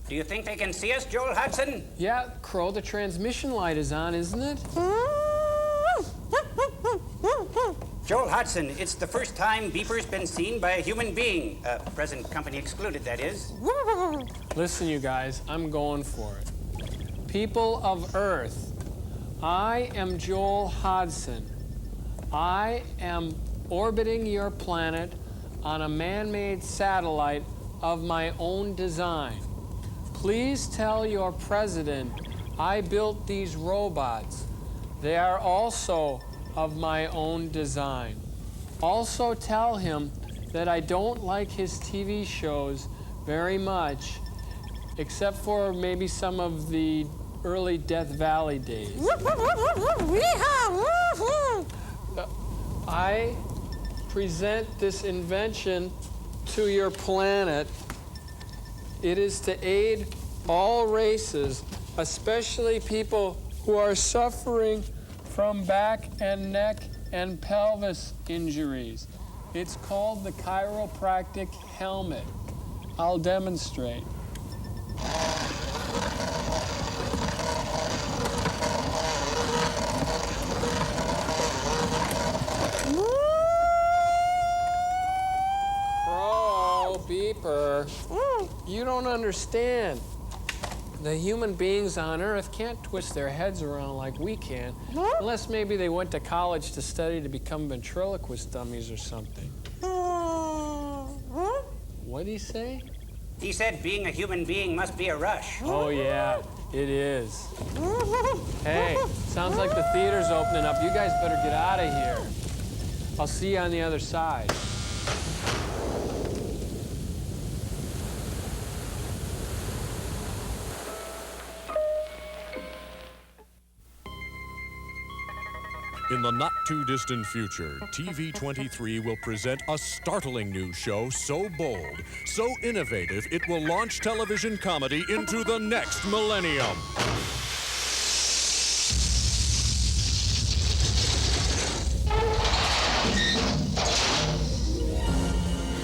Do you think they can see us, Joel Hudson? Yeah, Crow, the transmission light is on, isn't it? Joel Hudson, it's the first time beeper's been seen by a human being. Present company excluded, that is. Listen, you guys, I'm going for it. People of Earth, I am Joel Hodgson. I am orbiting your planet on a man-made satellite of my own design. Please tell your president I built these robots. They are also of my own design. Also tell him that I don't like his TV shows very much, except for maybe some of the early Death Valley days. I present this invention to your planet. It is to aid all races, especially people who are suffering from back and neck and pelvis injuries. It's called the chiropractic helmet. I'll demonstrate. Crow, beeper. You don't understand. The human beings on Earth can't twist their heads around like we can, unless maybe they went to college to study to become ventriloquist dummies or something. What'd he say? He said being a human being must be a rush. Oh, yeah, it is. Hey, sounds like the theater's opening up. You guys better get out of here. I'll see you on the other side. In the not-too-distant future, TV23 will present a startling new show so bold, so innovative, it will launch television comedy into the next millennium.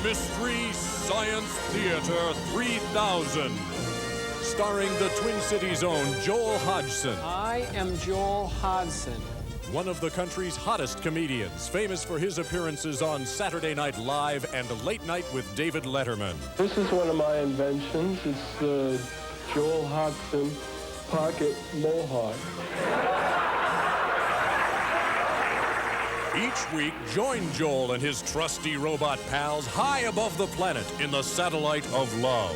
Mystery Science Theater 3000. Starring the Twin Cities' own Joel Hodgson. I am Joel Hodgson. One of the country's hottest comedians, famous for his appearances on Saturday Night Live and Late Night with David Letterman. This is one of my inventions. It's the Joel Hodgson Pocket Mohawk. Each week, join Joel and his trusty robot pals high above the planet in the satellite of love.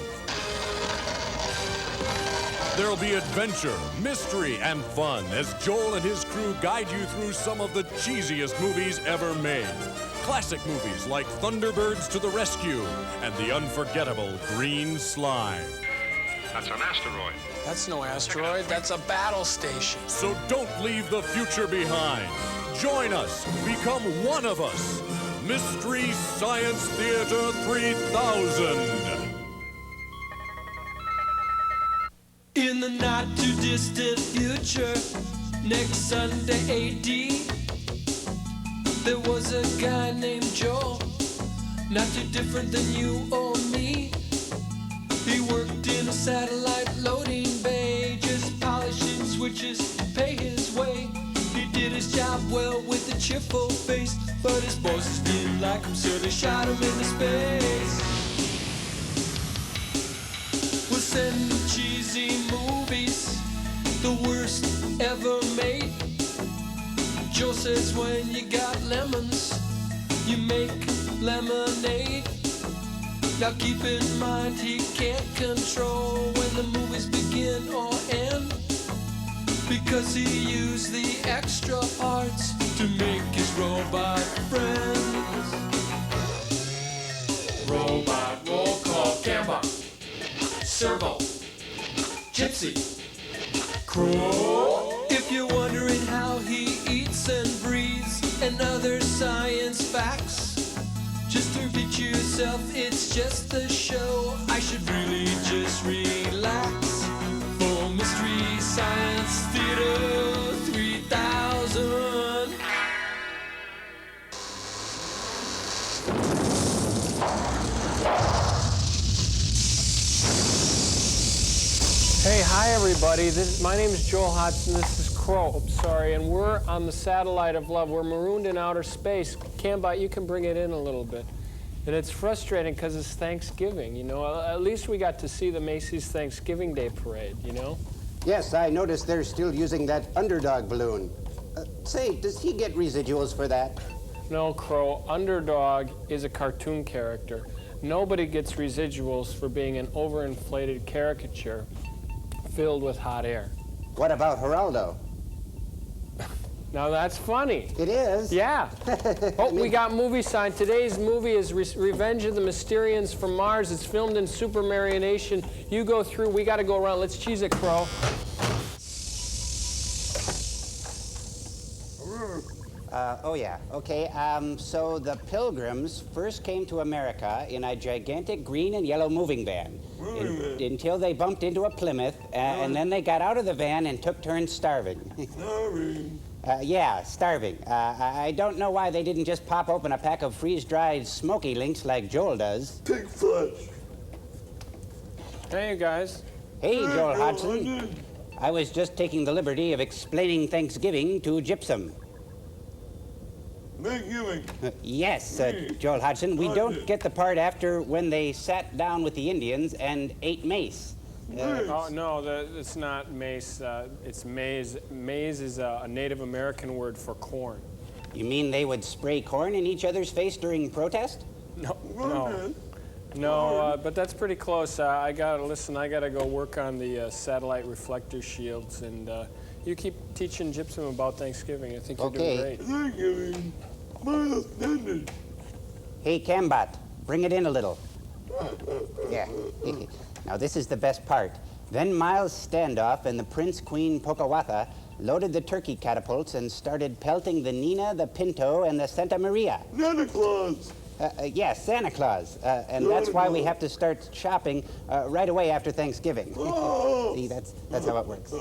There'll be adventure, mystery, and fun as Joel and his crew guide you through some of the cheesiest movies ever made. Classic movies like Thunderbirds to the Rescue and the unforgettable Green Slime. That's an asteroid. That's no asteroid, that's a battle station. So don't leave the future behind. Join us, become one of us. Mystery Science Theater 3000. In the not-too-distant future, next Sunday AD, there was a guy named Joel, not too different than you or me. He worked in a satellite loading bay, just polishing switches to pay his way. He did his job well with a cheerful face, but his bosses didn't like him, so they shot him into space. We'll send cheesy movies, the worst ever made. Joe says when you got lemons, you make lemonade. Now keep in mind he can't control when the movies begin or end, because he used the extra parts to make his robot friends. Robot roll call, camera, servo, gypsy, crow. If you're wondering how he eats and breathes and other science facts, just to repeat yourself, it's just a show. I should really just relax. For Mystery Science Theater 3000. Hi, everybody. My name is Joel Hodgson. This is Crow. And we're on the satellite of love. We're marooned in outer space. Cambot, you can bring it in a little bit. And it's frustrating because it's Thanksgiving, you know. At least we got to see the Macy's Thanksgiving Day Parade, you know. Yes, I noticed they're still using that underdog balloon. Say, does he get residuals for that? No, Crow. Underdog is a cartoon character. Nobody gets residuals for being an overinflated caricature filled with hot air. What about Geraldo? Now that's funny. It is? Yeah. Oh, we got movie sign. Today's movie is Revenge of the Mysterians from Mars. It's filmed in Super Marionation. You go through, we got to go around. Let's cheese it, Crow. Oh, yeah. Okay, so the Pilgrims first came to America in a gigantic green and yellow moving van until they bumped into a Plymouth, and then they got out of the van and took turns starving. Starving. Yeah, starving. I don't know why they didn't just pop open a pack of freeze-dried Smoky Links like Joel does. Pig flesh. Hey, you guys. Hey, Joel Hodgson. I was just taking the liberty of explaining Thanksgiving to Gypsum. Thanksgiving. Yes, Joel Hodgson, we don't get the part after when they sat down with the Indians and ate mace. Oh, no, it's not mace. It's maize. Maize is a Native American word for corn. You mean they would spray corn in each other's face during protest? No, but that's pretty close. I gotta go work on the satellite reflector shields, and you keep teaching Gypsum about Thanksgiving. I think you're doing great. Thanksgiving. Hey, Cambot, bring it in a little. Yeah. Now, this is the best part. Then Miles Standoff and the Prince Queen Pocawatha loaded the turkey catapults and started pelting the Nina, the Pinto, and the Santa Maria. Santa Claus. Yes, Santa Claus. And that's why we have to start shopping right away after Thanksgiving. See, that's how it works.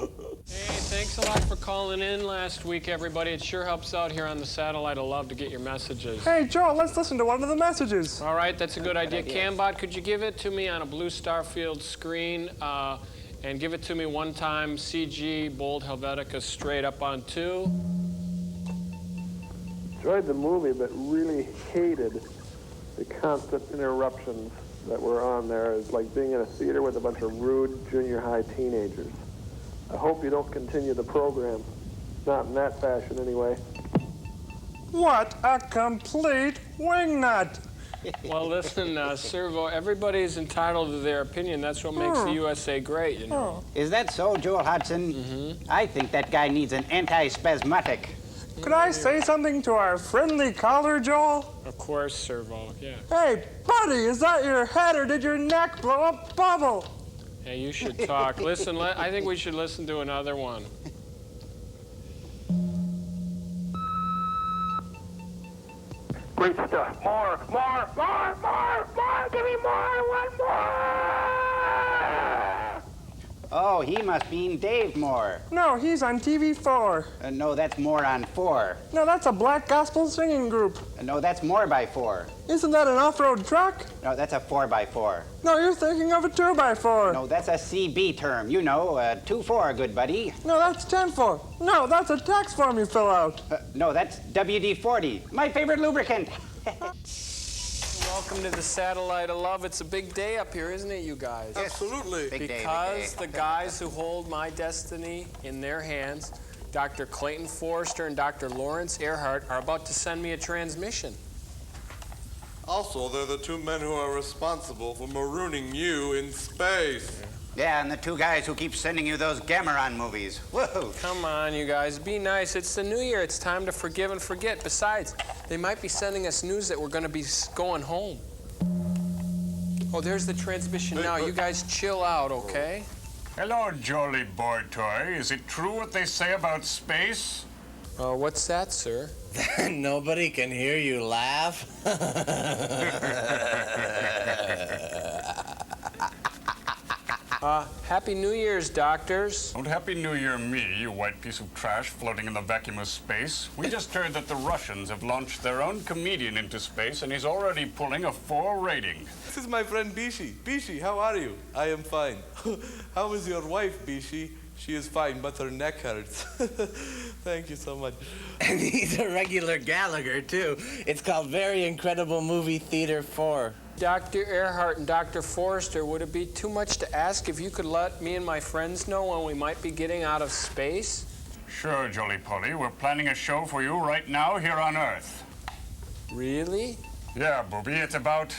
Hey, thanks a lot for calling in last week, everybody. It sure helps out here on the Satellite of Love to get your messages. Hey, Joel, let's listen to one of the messages. All right, that's a good idea. Cambot, could you give it to me on a blue Starfield screen? And give it to me one time, CG, bold Helvetica, straight up on 2. Enjoyed the movie, but really hated the constant interruptions that were on there. It's like being in a theater with a bunch of rude junior high teenagers. I hope you don't continue the program. Not in that fashion, anyway. What a complete wingnut! Well, listen, Servo, everybody's entitled to their opinion. That's what makes the USA great, you know. Is that so, Joel Hodgson? Mm-hmm. I think that guy needs an anti-spasmodic. Could I say something to our friendly caller, Joel? Of course, Servo, yeah. Hey, buddy, is that your head or did your neck blow a bubble? Hey, you should talk. Listen, I think we should listen to another one. Great stuff. More. Give me more. One more. Oh, he must mean Dave Moore. No, he's on TV4. No, that's More on 4. No, that's a black gospel singing group. No, that's More by 4. Isn't that an off-road truck? No, that's a 4x4. No, you're thinking of a 2x4. No, that's a CB term. You know, 2-4, good buddy. No, that's 10-4. No, that's a tax form you fill out. No, that's WD-40, my favorite lubricant. Welcome to the Satellite of Love. It's a big day up here, isn't it, you guys? Absolutely. Because the guys who hold my destiny in their hands, Dr. Clayton Forrester and Dr. Lawrence Earhart, are about to send me a transmission. Also, they're the two men who are responsible for marooning you in space. Yeah, and the two guys who keep sending you those Gameron movies. Whoa. Come on, you guys. Be nice. It's the new year. It's time to forgive and forget. Besides, they might be sending us news that we're going to be going home. Oh, there's the transmission now. You guys chill out, okay? Hello, Jolly Boy Toy. Is it true what they say about space? What's that, sir? Nobody can hear you laugh. Happy New Year's, doctors. Don't Happy New Year me, you white piece of trash floating in the vacuum of space. We just heard that the Russians have launched their own comedian into space, and he's already pulling a 4 rating. This is my friend Bishi. Bishi, how are you? I am fine. How is your wife, Bishi? She is fine, but her neck hurts. Thank you so much. And he's a regular Gallagher, too. It's called Very Incredible Movie Theater 4. Dr. Earhart and Dr. Forrester, would it be too much to ask if you could let me and my friends know when we might be getting out of space? Sure, Jolly Polly. We're planning a show for you right now here on Earth. Really? Yeah, Booby. It's about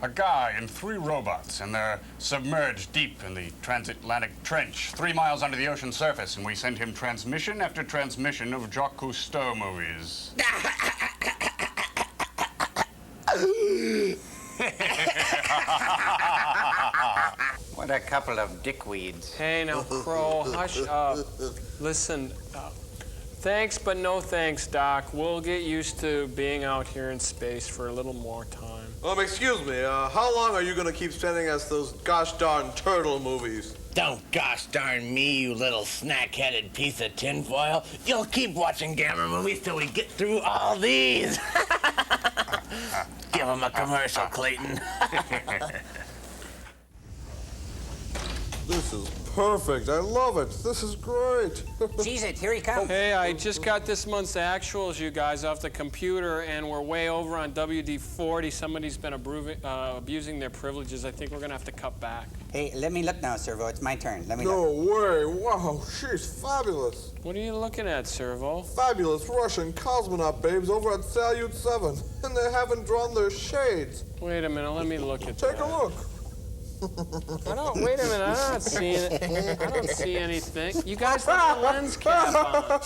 a guy and 3 robots, and they're submerged deep in the transatlantic trench, 3 miles under the ocean surface, and we send him transmission after transmission of Jacques Cousteau movies. What a couple of dickweeds. Hey, now, Crow, hush up. Listen, thanks, but no thanks, Doc. We'll get used to being out here in space for a little more time. Excuse me, how long are you gonna keep sending us those gosh darn turtle movies? Don't gosh darn me, you little snack-headed piece of tinfoil. You'll keep watching Gamma movies till we get through all these. Give him a commercial, Clayton. This is perfect. I love it. This is great. Cheese it, here he comes. Hey, I just got this month's actuals, you guys, off the computer, and we're way over on WD-40. Somebody's been abusing their privileges. I think we're going to have to cut back. Hey, let me look now, Servo. It's my turn. Let me look. No way. Wow, she's fabulous. What are you looking at, Servo? Fabulous Russian cosmonaut babes over at Salyut 7. And they haven't drawn their shades. Wait a minute, let me look at that. Take a look. Wait a minute, I don't see anything. You guys have the lens cap on.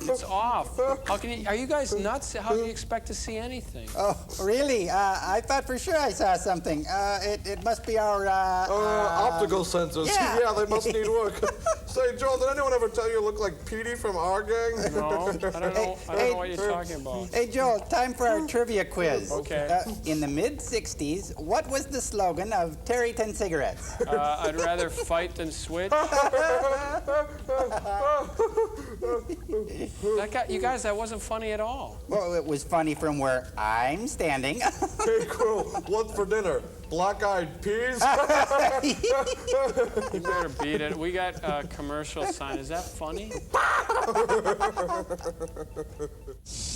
It's off. Are you guys nuts? How do you expect to see anything? Oh, really? I thought for sure I saw something. It must be our, optical sensors. Yeah. They must need work. Say, Joel, did anyone ever tell you you look like Petey from our gang? No, I don't know what you're talking about. Hey, Joel, time for our trivia quiz. Okay. In the mid-'60s, what was the slogan of Terry 10 cigarettes? I'd rather fight than switch. You guys, that wasn't funny at all. Well, it was funny from where I'm standing. Hey, Crow, what's for dinner? Black-eyed peas? You better beat it. We got a commercial sign. Is that funny?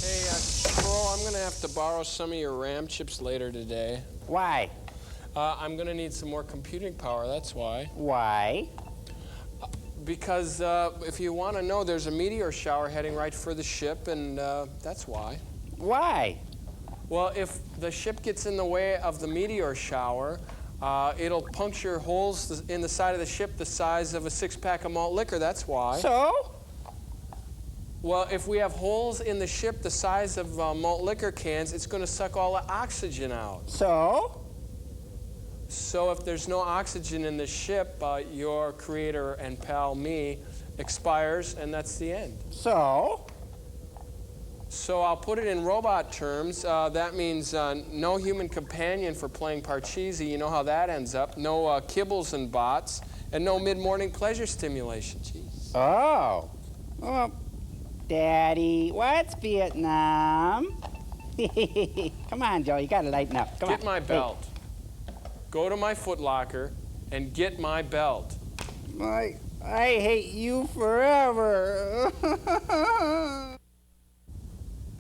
Hey, Crow, I'm going to have to borrow some of your RAM chips later today. Why? I'm going to need some more computing power, that's why. Why? Because if you want to know, there's a meteor shower heading right for the ship, and that's why. Why? Well, if the ship gets in the way of the meteor shower, it'll puncture holes in the side of the ship the size of a 6-pack of malt liquor, that's why. So? Well, if we have holes in the ship the size of malt liquor cans, it's going to suck all the oxygen out. So? So if there's no oxygen in the ship, your creator and pal, me, expires, and that's the end. So? So I'll put it in robot terms. That means no human companion for playing Parcheesi. You know how that ends up. No kibbles and bots, and no mid-morning pleasure stimulation. Jeez. Oh. Well, Daddy, what's Vietnam? Come on, Joe, you gotta lighten up. Come on. Get my belt. Go to my Foot Locker and get my belt. I hate you forever.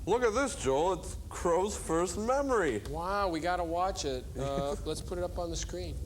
Look at this, Joel. It's Crow's first memory. Wow, we gotta watch it. Let's put it up on the screen.